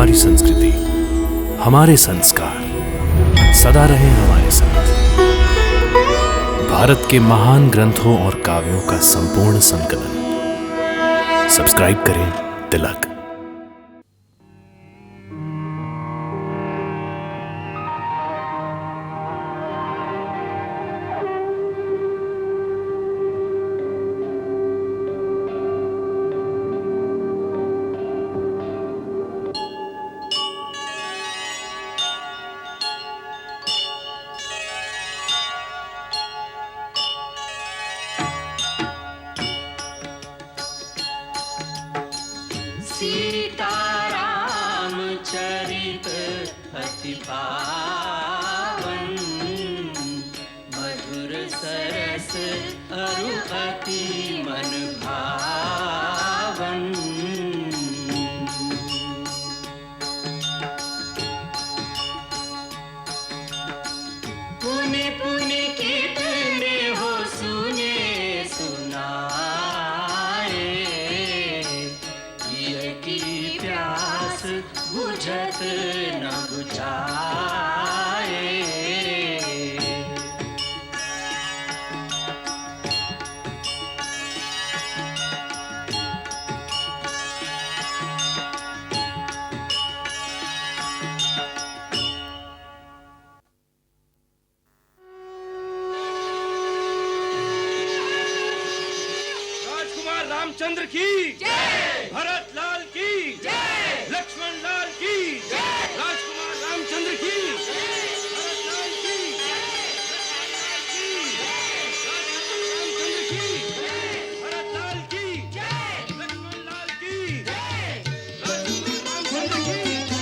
हमारी संस्कृति, हमारे संस्कार सदा रहे हमारे साथ। भारत के महान ग्रंथों और काव्यों का संपूर्ण संकलन। सब्सक्राइब करें तिलक। सीताराम चरित अति पावन, मधुर सरस अरु अति मन भावन। पुने पुने कितने हो सुने सुनाए, की प्यास बुझत न बुझाए। राजकुमार रामचंद्र की जय, भरत लाल की जय, लक्ष्मण लाल की जय, राजकुमार रामचंद्र की जय, भरत लाल की जय, भरत लाल की जय, लक्ष्मण लाल की जय, राजकुमार रामचंद्र की जय।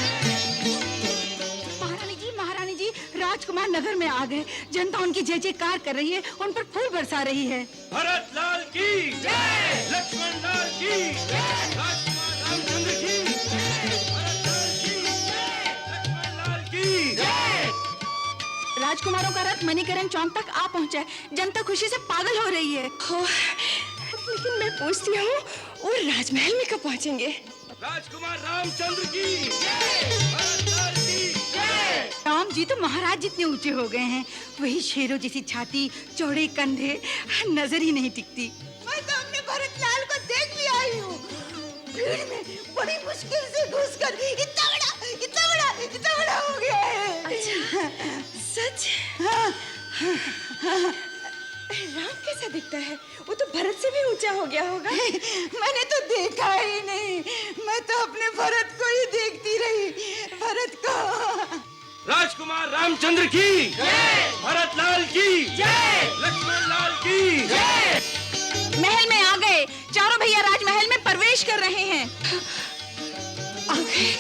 महारानी जी, राजकुमार नगर में आ गए। जनता उनकी जय जयकार कर रही है, उन पर फूल बरसा रही है। भरत लाल की जय, लक्ष्मण लाल की जय, राजकुमार रामचंद्र की जय, भरत लाल की जय, लक्ष्मण लाल की जय। राजकुमारों का रथ मणिकरण चौक तक आ पहुंचा है। जनता खुशी से पागल हो रही है। लेकिन मैं पूछती हूँ, और राजमहल में कब पहुँचेंगे? राजकुमार रामचंद्र की जय, भरत लाल की जय। राम जी तो महाराज जितने ऊंचे हो गए हैं, वही शेरों जैसी छाती, चौड़े कंधे, नजर ही नहीं टिकती। मैं तो अपने भरत लाल को देख भी आई हूँ। भीड़ में बड़ी मुश्किल से घुसकर इतना बड़ा हो गया है। अच्छा, सच? राम कैसा दिखता है? वो तो भरत से भी ऊंचा हो गया होगा। मैंने तो देखा ही नहीं, मैं तो अपने भरत को ही देखती रही। भरत को। राजकुमार रामचंद्र की जय, भरत लाल की जय, लक्ष्मण लाल की जय। महल में आ गए। चारों भैया राजमहल में प्रवेश कर रहे हैं। आ गए?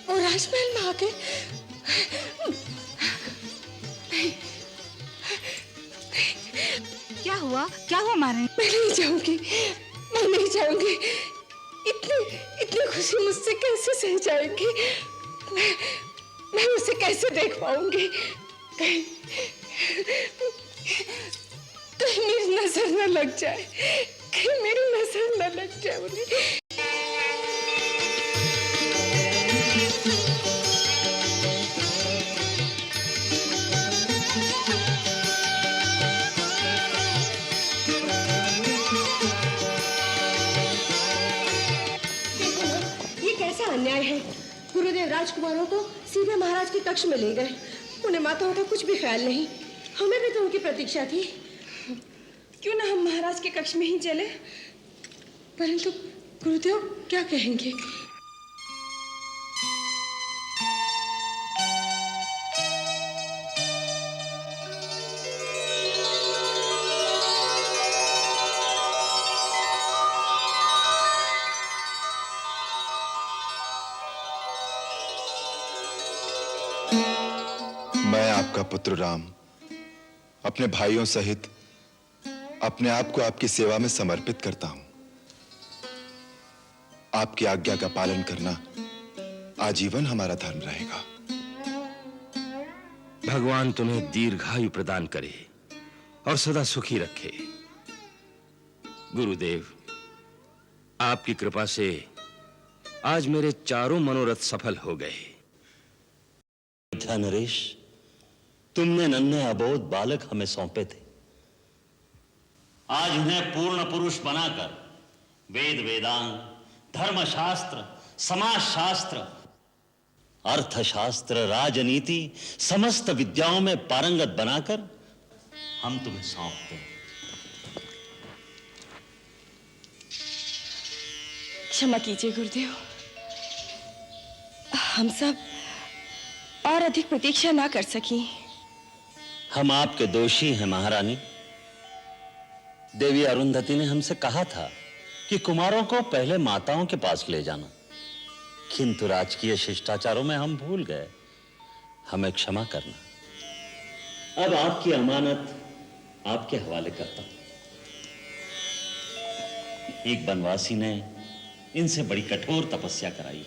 वो राजमहल में आ गए? क्या हुआ महारानी? मैं नहीं जाऊंगी। इतनी खुशी मुझसे कैसे सह जाएगी? मैं उसे कैसे देख पाऊंगी? कहीं मेरी नजर न लग जाए, उन्हें। अन्याय है। गुरुदेव राजकुमारों को सीधे महाराज के कक्ष में ले गए। उन्हें माताओं का कुछ भी ख्याल नहीं। हमें भी तो उनकी प्रतीक्षा थी। क्यों ना हम महाराज के कक्ष में ही चले? परंतु गुरुदेव क्या कहेंगे? मैं आपका पुत्र राम अपने भाइयों सहित अपने आप को आपकी सेवा में समर्पित करता हूं। आपकी आज्ञा का पालन करना आजीवन हमारा धर्म रहेगा। भगवान तुम्हें दीर्घायु प्रदान करे और सदा सुखी रखे। गुरुदेव, आपकी कृपा से आज मेरे चारों मनोरथ सफल हो गए। नरेश, तुमने नन्हे अबोध बालक हमें सौंपे थे। आज उन्हें पूर्ण पुरुष बनाकर वेद वेदांग, धर्मशास्त्र, समाजशास्त्र, अर्थशास्त्र, राजनीति, समस्त विद्याओं में पारंगत बनाकर हम तुम्हें सौंपते हैं। क्षमा कीजिए गुरुदेव, हम सब और अधिक प्रतीक्षा ना कर सकी। हम आपके दोषी हैं महारानी। देवी अरुंधति ने हमसे कहा था कि कुमारों को पहले माताओं के पास ले जाना, किंतु राजकीय शिष्टाचारों में हम भूल गए। हमें क्षमा करना। अब आपकी अमानत आपके हवाले करता हूं। एक बनवासी ने इनसे बड़ी कठोर तपस्या कराई,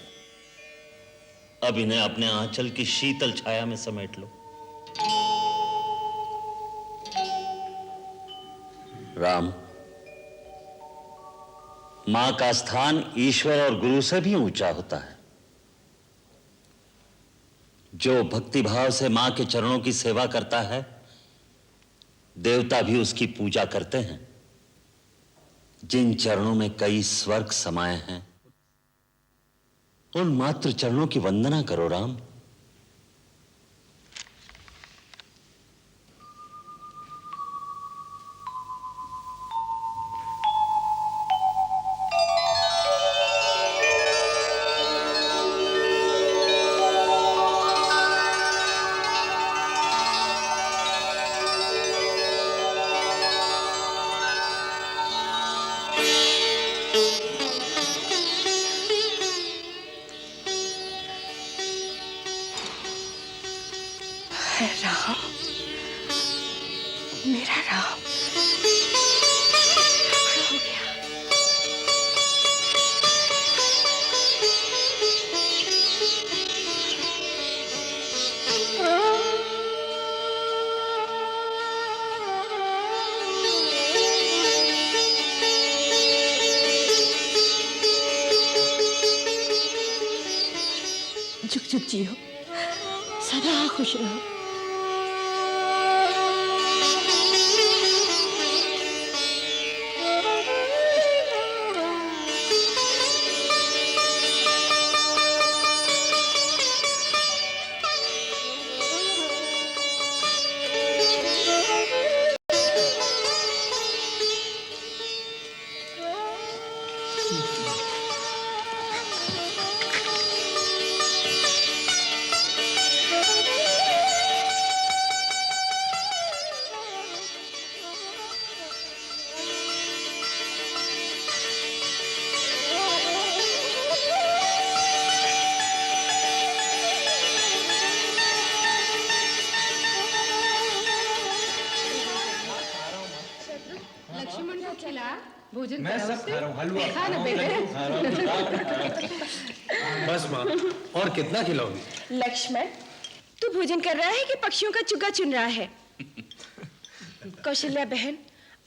अब इन्हें अपने आंचल की शीतल छाया में समेट लो। राम, मां का स्थान ईश्वर और गुरु से भी ऊंचा होता है। जो भक्तिभाव से मां के चरणों की सेवा करता है, देवता भी उसकी पूजा करते हैं। जिन चरणों में कई स्वर्ग समाये हैं, उन मात्र चरणों की वंदना करो राम। राम, मेरा राम हो गया। जुग जुग जियो, सदा खुश रहो। लक्ष्मण को खिला, भोजन मैं करा सब उससे। खा रहा हूँ, हलवा खा ना बेटे। बस माँ, और कितना खिलाओगी? लक्ष्मण, तू भोजन कर रहा है कि पक्षियों का चुगा चुन रहा है? कौशल्या बहन,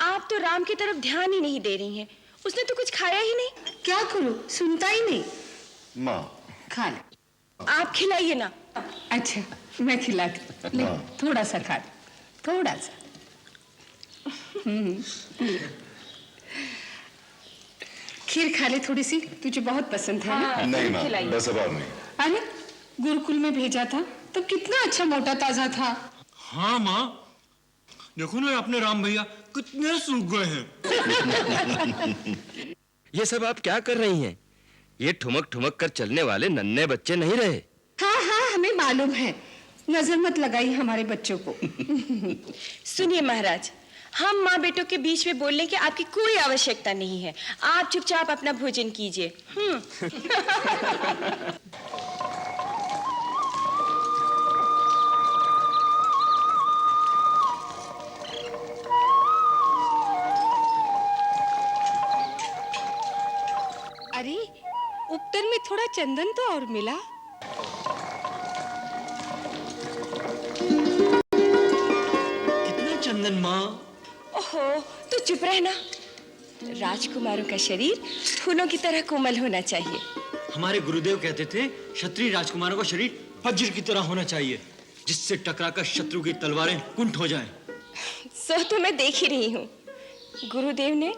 आप तो राम की तरफ ध्यान ही नहीं दे रही हैं। उसने तो कुछ खाया ही नहीं। क्या करूं, सुनता ही नहीं। माँ, खा ले। आप खिलाइए ना। अच्छा, मैं खिलाती। ले, थोड़ा सा खा ले, थोड़ा सा। खीर खा ले थोड़ी सी, तुझे बहुत पसंद है ना? नहीं माँ, खिलाइए। बस अब और नहीं। अरे, गुरुकुल में भेजा था तो कितना अच्छा मोटा ताजा था। हाँ माँ, देखो ना अपने राम भैया कितने सूख गए हैं। ये सब आप क्या कर रही हैं? ये ठुमक ठुमक कर चलने वाले नन्हे बच्चे नहीं रहे। हाँ हाँ, हमें मालूम है। नजर मत लगाई हमारे बच्चों को। सुनिए महाराज, हम माँ बेटों के बीच में बोलने की आपकी कोई आवश्यकता नहीं है। आप चुपचाप अपना भोजन कीजिए। अरे, उत्तर में थोड़ा चंदन तो और मिला। कितना चंदन माँ। ओहो, तो चुप रहना। राजकुमारों का शरीर फूलों की तरह कोमल होना चाहिए। हमारे गुरुदेव कहते थे क्षत्रिय राजकुमारों का शरीर वज्र की तरह होना चाहिए, जिससे टकराकर शत्रु की तलवारें कुंठ हो जाएं। सो तो मैं देख ही रही हूँ। गुरुदेव ने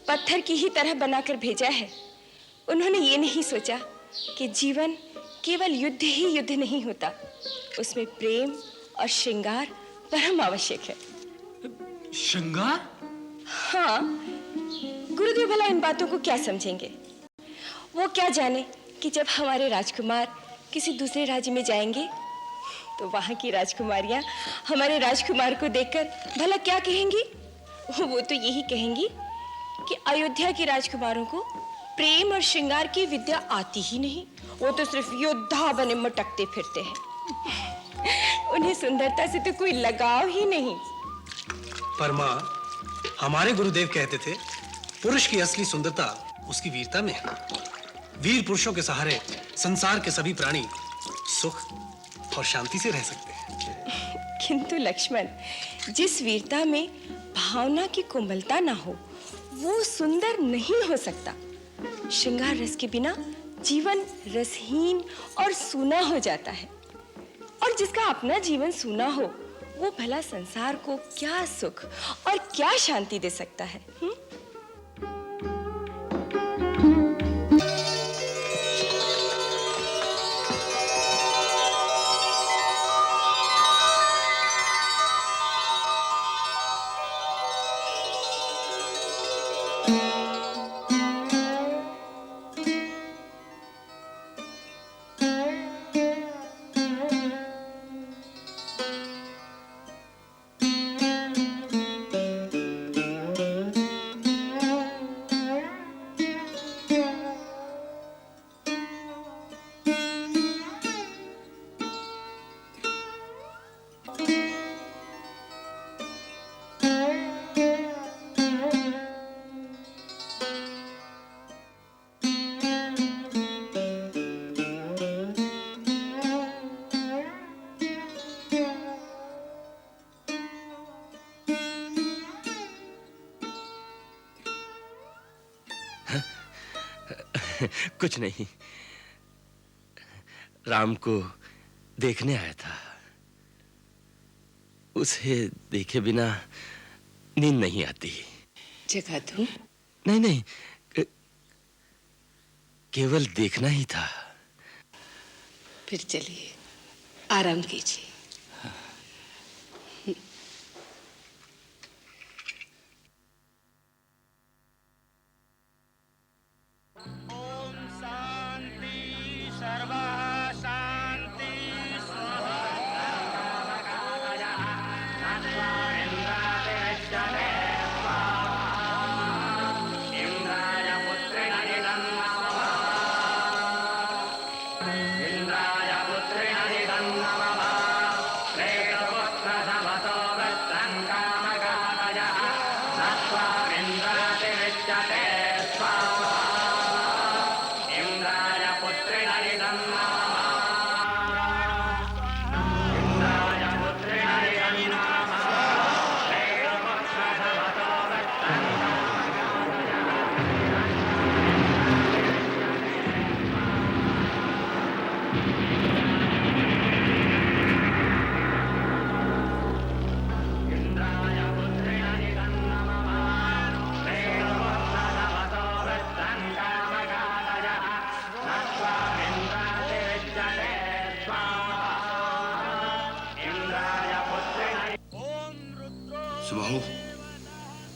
पत्थर की ही तरह बनाकर भेजा है। उन्होंने ये नहीं सोचा कि जीवन केवल युद्ध ही युद्ध नहीं होता, उसमें प्रेम और श्रृंगार परम आवश्यक है। श्रृंगार? हाँ, गुरुदेव भला इन बातों को क्या समझेंगे? वो क्या जाने कि जब हमारे राजकुमार किसी दूसरे राज्य में जाएंगे तो वहां की राजकुमारियां हमारे राजकुमार को देखकर भला क्या कहेंगी? वो तो यही कहेंगी कि अयोध्या के राजकुमारों को प्रेम और श्रृंगार की विद्या आती ही नहीं, वो तो सिर्फ योद्धा बने मटकते फिरते हैं। उन्हें सुंदरता से तो कोई लगाव ही नहीं। पर माँ, हमारे गुरुदेव कहते थे पुरुष की असली सुंदरता उसकी वीरता में है। वीर पुरुषों के सहारे संसार के सभी प्राणी सुख और शांति से रह सकते हैं। किंतु लक्ष्मण, जिस वीरता में भावना की कोमलता ना हो वो सुंदर नहीं हो सकता। श्रृंगार रस के बिना जीवन रसहीन और सूना हो जाता है, और जिसका अपना जीवन सूना हो वो भला संसार को क्या सुख और क्या शांति दे सकता है? कुछ नहीं, राम को देखने आया था। उसे देखे बिना नींद नहीं आती। जगा दूं? नहीं नहीं, केवल देखना ही था। फिर चलिए, आराम कीजिए।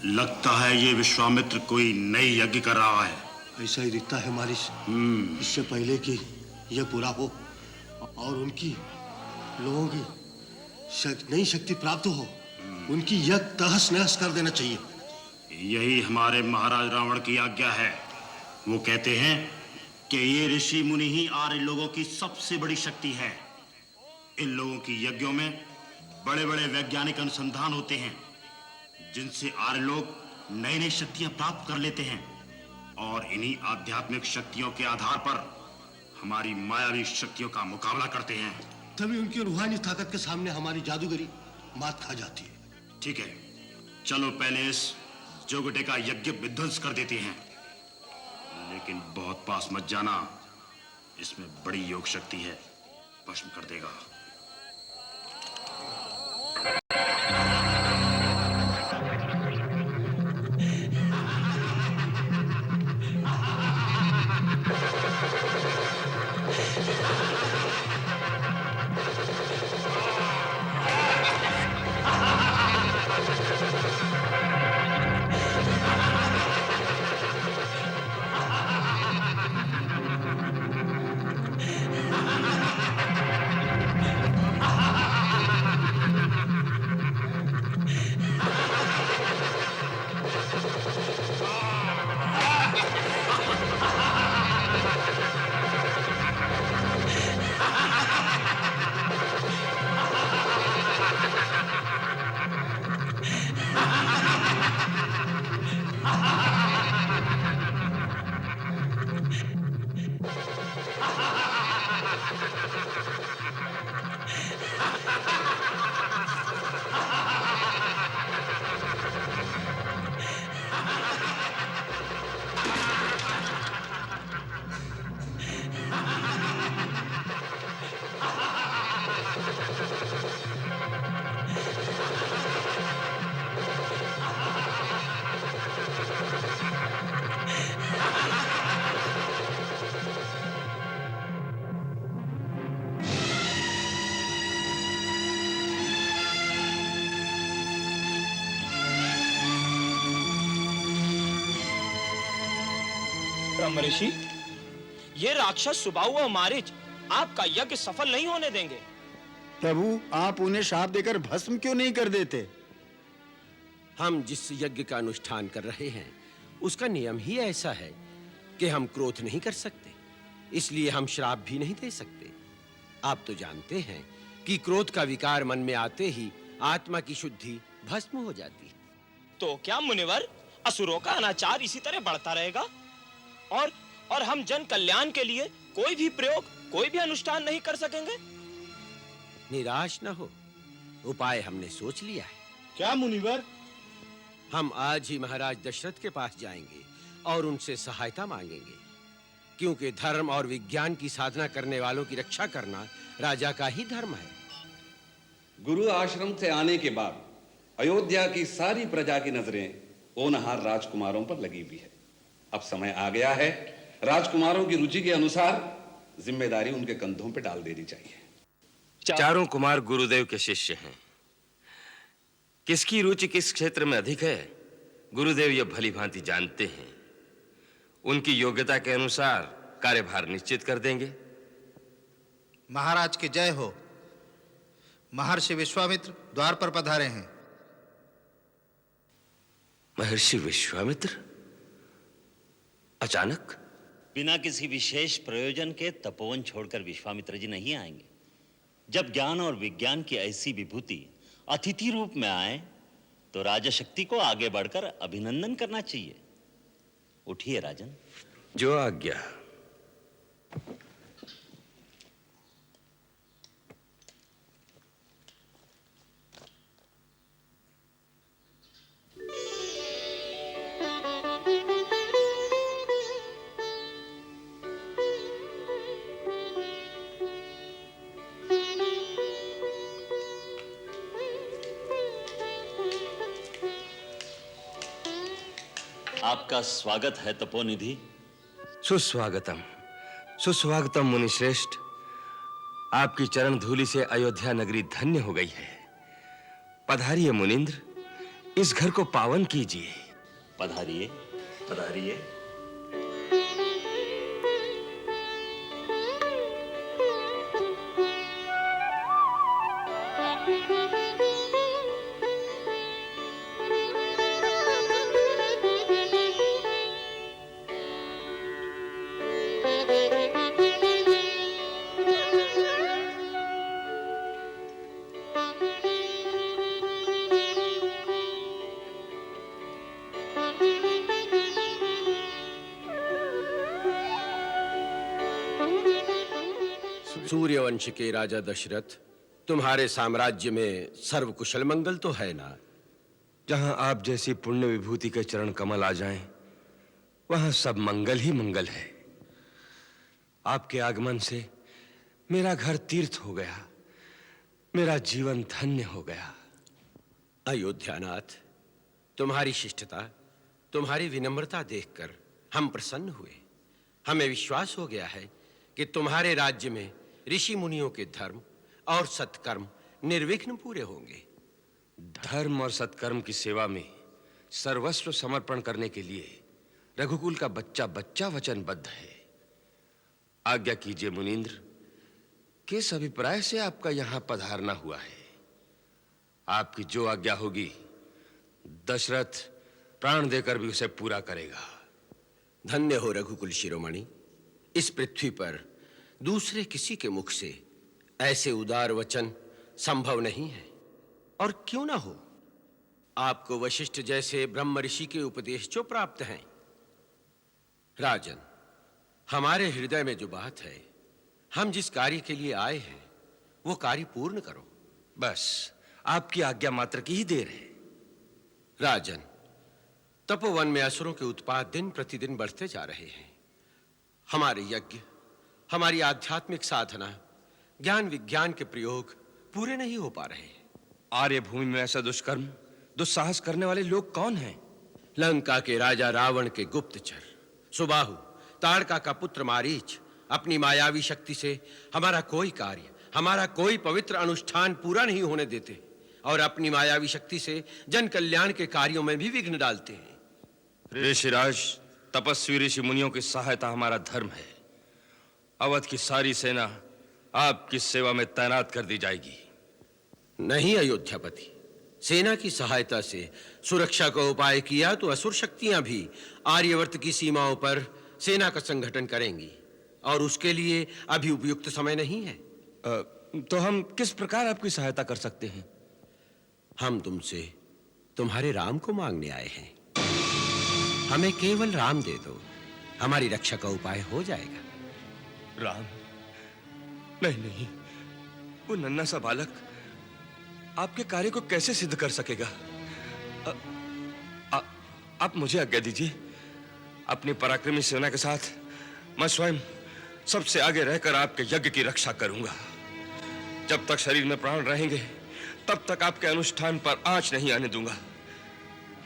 लगता है ये विश्वामित्र कोई नई यज्ञ कर रहा है। ऐसा ही दिखता है मालिश। इससे पहले कि यह पूरा हो और उनकी लोगों की नई शक्ति प्राप्त हो, उनकी यज्ञ तहस नहस कर देना चाहिए। यही हमारे महाराज रावण की आज्ञा है। वो कहते हैं कि ये ऋषि मुनि ही आर्य लोगों की सबसे बड़ी शक्ति है। इन लोगों की यज्ञों में बड़े बड़े वैज्ञानिक अनुसंधान होते हैं, जिनसे आर्य लोग नई नई शक्तियां प्राप्त कर लेते हैं और इन्हीं आध्यात्मिक शक्तियों के आधार पर हमारी मायावी शक्तियों का मुकाबला करते हैं। तभी उनकी रूहानी ताकत के सामने हमारी जादूगरी मात खा जाती है। ठीक है, चलो पहले इस जोगटे का यज्ञ विध्वंस कर देते हैं, लेकिन बहुत पास मत जाना, इसमें बड़ी योग शक्ति है, भस्म कर देगा। ब्रह्मऋषि, ये राक्षस सुबाहु और मारीच आपका यज्ञ सफल नहीं होने देंगे। प्रभु, आप उन्हें शाप देकर भस्म क्यों नहीं कर देते? हम जिस यज्ञ का अनुष्ठान कर रहे हैं उसका नियम ही ऐसा है कि हम क्रोध नहीं कर सकते, इसलिए हम श्राप भी नहीं दे सकते। आप तो जानते हैं कि क्रोध का विकार मन में आते ही आत्मा की शुद्धि भस्म हो जाती है। तो क्या मुनिवर, असुरों का अनाचार इसी तरह बढ़ता रहेगा और हम जन कल्याण के लिए कोई भी प्रयोग, कोई भी अनुष्ठान नहीं कर सकेंगे? निराश न हो, उपाय हमने सोच लिया है। क्या मुनिवर? हम आज ही महाराज दशरथ के पास जाएंगे और उनसे सहायता मांगेंगे, क्योंकि धर्म और विज्ञान की साधना करने वालों की रक्षा करना राजा का ही धर्म है। गुरु आश्रम से आने के बाद अयोध्या की सारी प्रजा की नजरें होनहार राजकुमारों पर लगी हुई है। अब समय आ गया है, राजकुमारों की रुचि के अनुसार जिम्मेदारी उनके कंधों पर डाल देनी चाहिए। चारों कुमार गुरुदेव के शिष्य हैं। किसकी रुचि किस क्षेत्र में अधिक है, गुरुदेव ये भली भांति जानते हैं। उनकी योग्यता के अनुसार कार्यभार निश्चित कर देंगे। महाराज की जय हो। महर्षि विश्वामित्र द्वार पर पधारे हैं। महर्षि विश्वामित्र अचानक? बिना किसी विशेष प्रयोजन के तपोवन छोड़कर विश्वामित्र जी नहीं आएंगे। जब ज्ञान और विज्ञान की ऐसी विभूति अतिथि रूप में आए तो राजशक्ति को आगे बढ़कर अभिनंदन करना चाहिए। उठिए राजन। जो आज्ञा। आपका स्वागत है तपोनिधि। सुस्वागतम, सुस्वागतम मुनिश्रेष्ठ। आपकी चरण धूलि से अयोध्या नगरी धन्य हो गई है। पधारिए मुनिंद्र, इस घर को पावन कीजिए। पधारिए, पधारिए। सूर्यवंश के राजा दशरथ, तुम्हारे साम्राज्य में सर्व कुशल मंगल तो है ना? जहां आप जैसी पुण्य विभूति के चरण कमल आ जाएं, वहां सब मंगल ही मंगल है। आपके आगमन से मेरा घर तीर्थ हो गया, मेरा जीवन धन्य हो गया। अयोध्यानाथ, तुम्हारी शिष्टता, तुम्हारी विनम्रता देखकर हम प्रसन्न हुए। हमें विश्वास हो गया है कि तुम्हारे राज्य में ऋषि मुनियों के धर्म और सत्कर्म निर्विघ्न पूरे होंगे। धर्म और सत्कर्म की सेवा में सर्वस्व समर्पण करने के लिए रघुकुल का बच्चा बच्चा वचनबद्ध है। आज्ञा कीजिए मुनीन्द्र, किस अभिप्राय से आपका यहां पधारना हुआ है? आपकी जो आज्ञा होगी दशरथ प्राण देकर भी उसे पूरा करेगा। धन्य हो रघुकुल शिरोमणि। इस पृथ्वी पर दूसरे किसी के मुख से ऐसे उदार वचन संभव नहीं है। और क्यों ना हो, आपको वशिष्ठ जैसे ब्रह्म ऋषि के उपदेश जो प्राप्त हैं। राजन, हमारे हृदय में जो बात है, हम जिस कार्य के लिए आए हैं वो कार्य पूर्ण करो। बस आपकी आज्ञा मात्र की ही देर है। राजन, तपोवन में असुरों के उत्पात दिन प्रतिदिन बढ़ते जा रहे हैं। हमारे यज्ञ, हमारी आध्यात्मिक साधना, ज्ञान विज्ञान के प्रयोग पूरे नहीं हो पा रहे। आर्य भूमि में ऐसा दुष्कर्म दुस्साहस करने वाले लोग कौन हैं? लंका के राजा रावण के गुप्तचर सुबाहु, ताड़का का पुत्र मारीच अपनी मायावी शक्ति से हमारा कोई कार्य, हमारा कोई पवित्र अनुष्ठान पूरा नहीं होने देते और अपनी मायावी शक्ति से जन कल्याण के कार्यों में भी विघ्न डालते हैं। ऋषिराज, तपस्वी ऋषि मुनियों की सहायता हमारा धर्म है। अवध की सारी सेना आपकी सेवा में तैनात कर दी जाएगी। नहीं अयोध्यापति, सेना की सहायता से सुरक्षा का उपाय किया तो असुर शक्तियां भी आर्यवर्त की सीमाओं पर सेना का संगठन करेंगी और उसके लिए अभी उपयुक्त समय नहीं है। तो हम किस प्रकार आपकी सहायता कर सकते हैं? हम तुमसे तुम्हारे राम को मांगने आए हैं। हमें केवल राम दे दो, हमारी रक्षा का उपाय हो जाएगा। राम? नहीं नहीं, वो नन्हा सा बालक आपके कार्य को कैसे सिद्ध कर सकेगा? आप मुझे आज्ञा दीजिए, अपनी पराक्रमी सेना के साथ मैं स्वयं सबसे आगे रहकर आपके यज्ञ की रक्षा करूंगा। जब तक शरीर में प्राण रहेंगे तब तक आपके अनुष्ठान पर आंच नहीं आने दूंगा।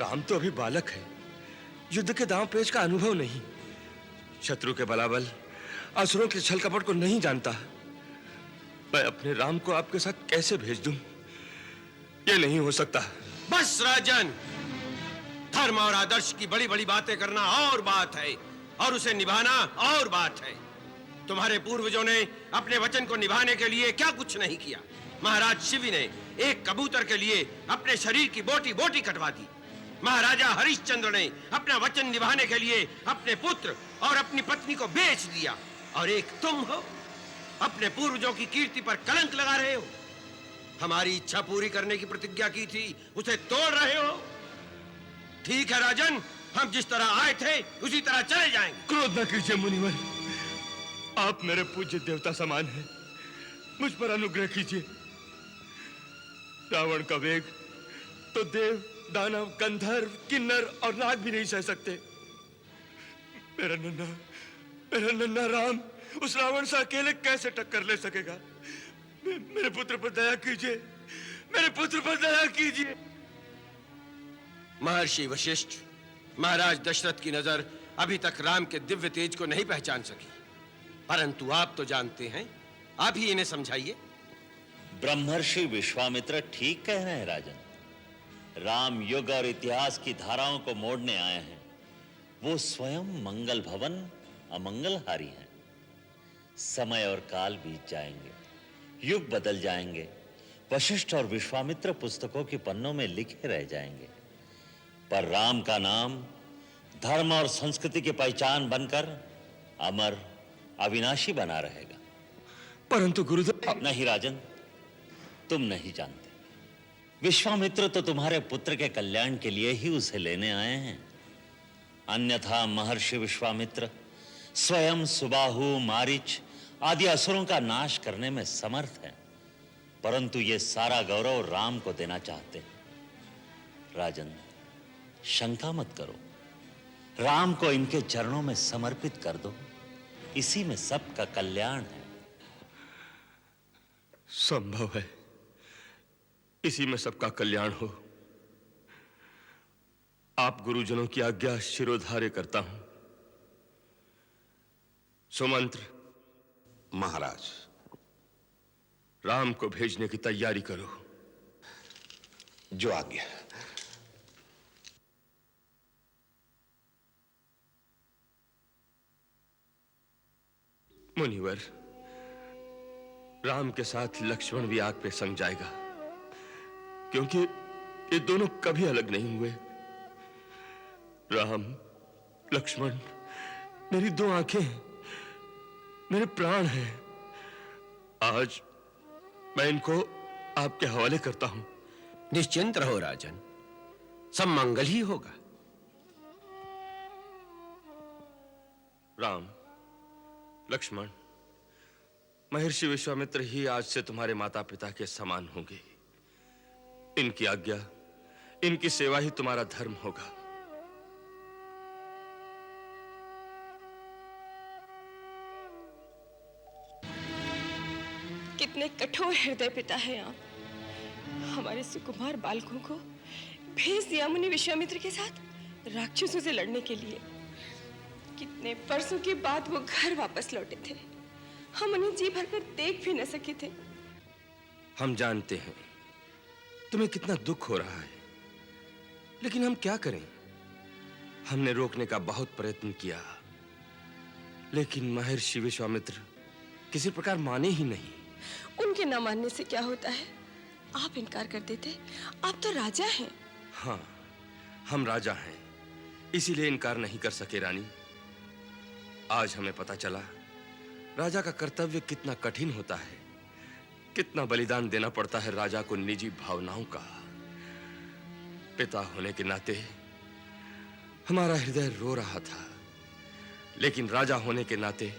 राम तो अभी बालक है, युद्ध के दांव पेच का अनुभव नहीं, शत्रु के बलाबल, असुरों के छल कपट को नहीं जानता। मैं अपने राम को आपके साथ कैसे भेज दूं? ये नहीं हो सकता। बस राजन, धर्म और आदर्श की बड़ी बड़ी बातें करना और बात है और उसे निभाना और बात है। तुम्हारे पूर्वजों ने अपने वचन को निभाने के लिए क्या कुछ नहीं किया। महाराज शिव ने एक कबूतर के लिए अपने शरीर की बोटी बोटी कटवा दी। महाराजा हरिश्चंद्र ने अपना वचन निभाने के लिए अपने पुत्र और अपनी पत्नी को बेच दिया। और एक तुम हो, अपने पूर्वजों की कीर्ति पर कलंक लगा रहे हो। हमारी इच्छा पूरी करने की प्रतिज्ञा की थी, उसे तोड़ रहे हो। ठीक है राजन, हम जिस तरह आए थे उसी तरह चले जाएंगे। क्रोध न कीजिए मुनिवर, आप मेरे पूज्य देवता समान हैं, मुझ पर अनुग्रह कीजिए। रावण का वेग तो देव, दानव, गंधर्व, किन्नर और नाग भी नहीं सह सकते। मेरा नन्हा राम उस रावण से अकेले कैसे टक्कर ले सकेगा? मेरे पुत्र पर दया कीजिए, मेरे पुत्र पर दया कीजिए। महर्षि वशिष्ठ, महाराज दशरथ की नजर अभी तक राम के दिव्य तेज को नहीं पहचान सकी, परंतु आप तो जानते हैं, आप ही इन्हें समझाइए। ब्रह्मर्षि विश्वामित्र ठीक कह रहे हैं राजन। राम युग और इतिहास की धाराओं को मोड़ने आए हैं। वो स्वयं मंगल भवन अमंगलहारी हैं। समय और काल बीत जाएंगे, युग बदल जाएंगे, वशिष्ठ और विश्वामित्र पुस्तकों के पन्नों में लिखे रह जाएंगे, पर राम का नाम धर्म और संस्कृति की पहचान बनकर अमर अविनाशी बना रहेगा। परंतु गुरुदेव। नहीं राजन, तुम नहीं जानते। विश्वामित्र तो तुम्हारे पुत्र के कल्याण के लिए ही उसे लेने आए हैं। अन्यथा महर्षि विश्वामित्र स्वयं सुबाहु, मारीच आदि असुरों का नाश करने में समर्थ हैं, परंतु ये सारा गौरव राम को देना चाहते हैं। राजन, शंका मत करो, राम को इनके चरणों में समर्पित कर दो। इसी में सबका कल्याण है। संभव है इसी में सबका कल्याण हो। आप गुरुजनों की आज्ञा शिरोधार्य करता हूं। सुमंत्र। महाराज। राम को भेजने की तैयारी करो। जो आज्ञा। मुनिवर, राम के साथ लक्ष्मण भी आग पे संग जाएगा, क्योंकि ये दोनों कभी अलग नहीं हुए। राम, लक्ष्मण मेरी दो आंखें, मेरे प्राण हैं। आज मैं इनको आपके हवाले करता हूं। निश्चिंत रहो राजन, सब मंगल ही होगा। राम, लक्ष्मण, महर्षि विश्वामित्र ही आज से तुम्हारे माता पिता के समान होंगे। इनकी आज्ञा, इनकी सेवा ही तुम्हारा धर्म होगा। कितने कठोर हृदय पिता हैं आप। हमारे सुकुमार बालकों को भेज दिया मुनि विश्वामित्र के साथ राक्षसों से लड़ने के लिए। कितने वर्षों के बाद वो घर वापस लौटे थे। हम उन्हें जी भरकर देख भी न सके थे। हम जानते हैं तुम्हें कितना दुख हो रहा है, लेकिन हम क्या करें? हमने रोकने का बहुत प्रयत्न किया, लेकिन महर्षि विश्वामित्र किसी प्रकार माने ही नहीं। उनके न मानने से क्या होता है? आप इनकार कर देते। आप तो राजा हैं। हाँ, हम राजा हैं, इसीलिए इनकार नहीं कर सके रानी। आज हमें पता चला राजा का कर्तव्य कितना कठिन होता है, कितना बलिदान देना पड़ता है राजा को निजी भावनाओं का। पिता होने के नाते हमारा हृदय रो रहा था, लेकिन राजा होने के नाते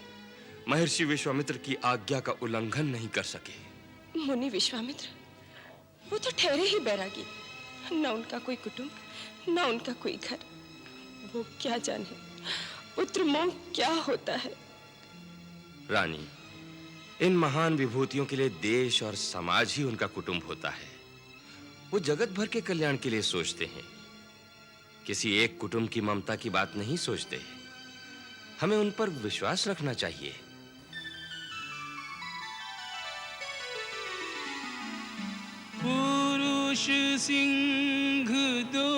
महर्षि विश्वामित्र की आज्ञा का उल्लंघन नहीं कर सके। मुनि विश्वामित्र, वो तो ठहरे ही बैरागी। न उनका कोई कुटुंब, न उनका कोई घर। वो क्या जाने पुत्र मोह क्या होता है। रानी, इन महान विभूतियों के लिए देश और समाज ही उनका कुटुंब होता है। वो जगत भर के कल्याण के लिए सोचते हैं, किसी एक कुटुंब की ममता की बात नहीं सोचते। हमें उन पर विश्वास रखना चाहिए। पुरुष सिंह दो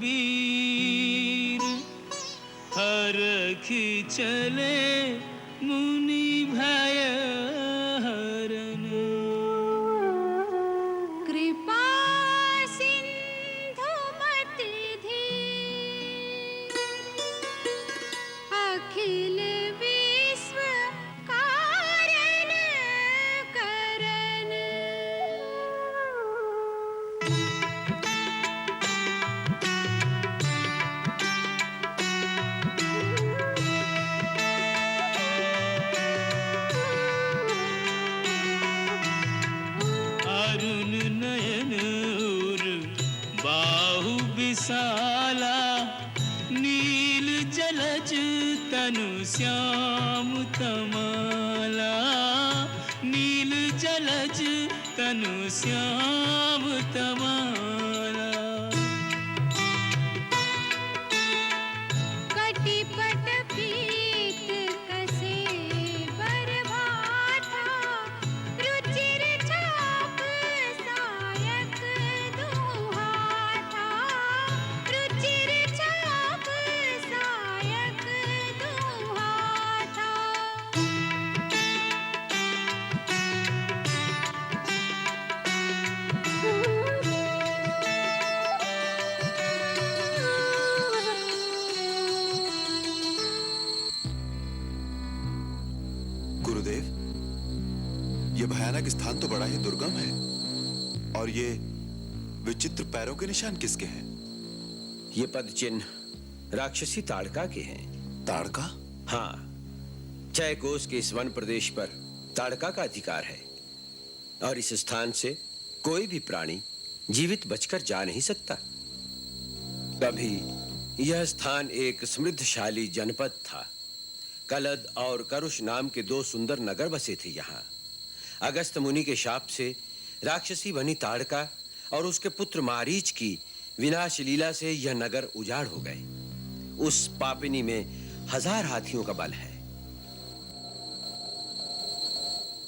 वीर, हरख चले मुनि भय हरन। कृपा सिंधु मति धीर, अखिल विश्व कारण करन। अरुण नयन और बाहु विशाला, नील जलज तनु श्याम तमाला। नील जलज तनु श्याम तमाला। कटिपट पीत कसे बरभाता, रुचिर छाप सायक दुहाता। रुचिर छाप सायक दुहाता। गुरुदेव, ये भयानक स्थान तो बड़ा ही दुर्गम है, और ये विचित्र पैरों के निशान किसके हैं? ये पद चिन्ह राक्षसी ताड़का के हैं। ताड़का? हाँ, चयकोस के इस वन प्रदेश पर ताड़का का अधिकार है, और इस स्थान से कोई भी प्राणी जीवित बचकर जा नहीं सकता। कभी यह स्थान एक समृद्धशाली जनपद था, कलद और करुष नाम के 2 सुंदर नगर बसे थे यहाँ। अगस्त मुनि के शाप से राक्षसी बनी ताड़का और उसके पुत्र मारीच की विनाश लीला से यह नगर उजाड़ हो गए। उस पापिनी में 1000 हाथियों का बल है।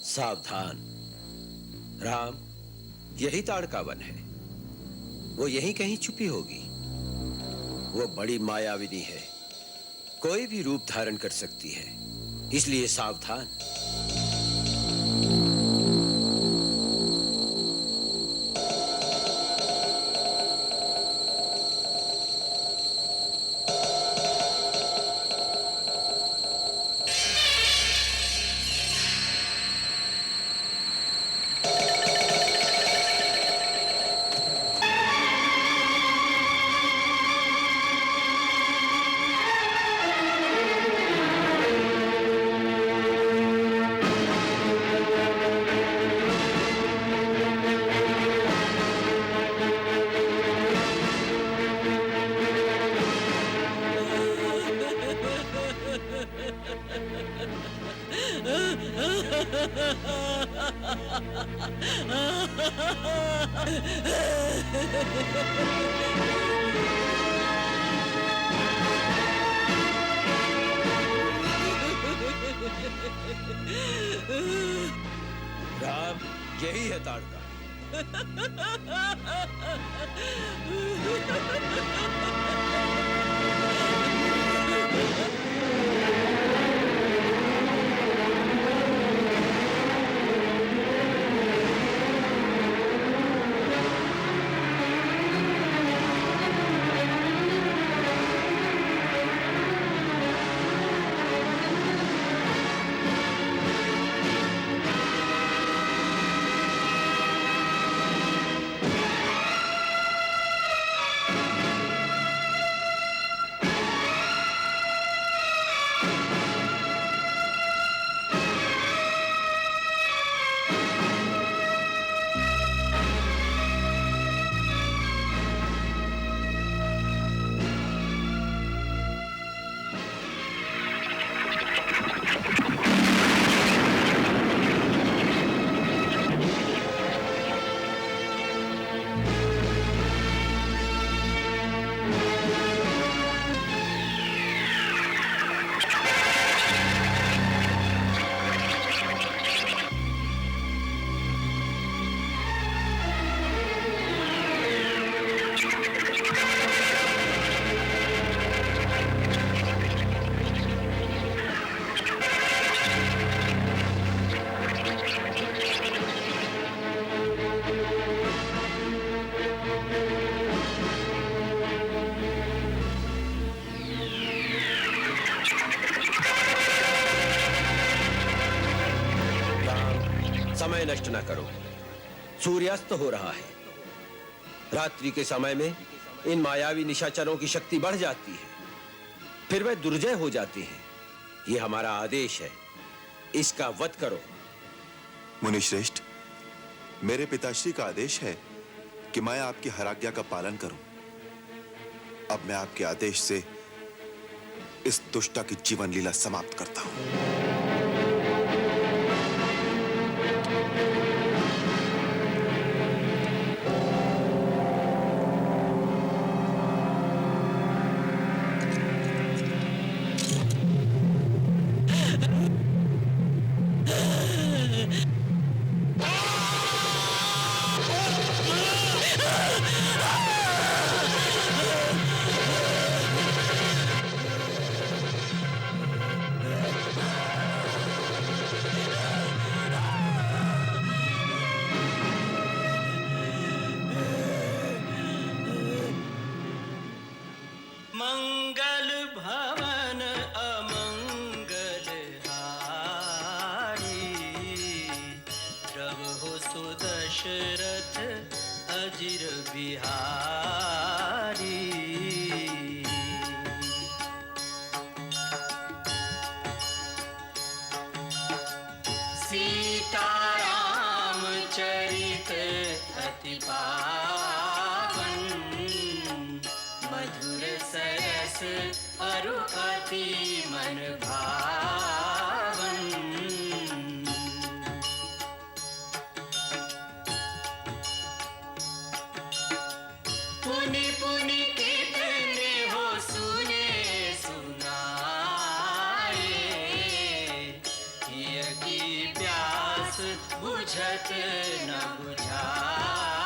सावधान राम, यही ताड़का वन है। वो यहीं कहीं छुपी होगी। वो बड़ी मायाविनी है, कोई भी रूप धारण कर सकती है, इसलिए सावधान। राम, यही है ताड़का। समय नष्ट न करो, सूर्यास्त हो रहा है। रात्रि के समय में इन मायावी निशाचरों की शक्ति बढ़ जाती है, फिर वे दुर्जय हो जाती हैं। ये हमारा आदेश है, इसका वध करो। मुनिश्रेष्ठ, मेरे पिताश्री का आदेश है कि मैं आपकी हर आज्ञा का पालन करूं। अब मैं आपके आदेश से इस दुष्टा की जीवन लीला समाप्त करता हूं। मंगल भवन अमंगल हारी, प्रभु सुदशरथ अजिर बिहारी। सीताराम चरित अति पावन, मधुर सरस अरु अति मन भावन। पुनि पुनि कितने हो सुने सुनाए, हिय की प्यास बुझत न बुझाए।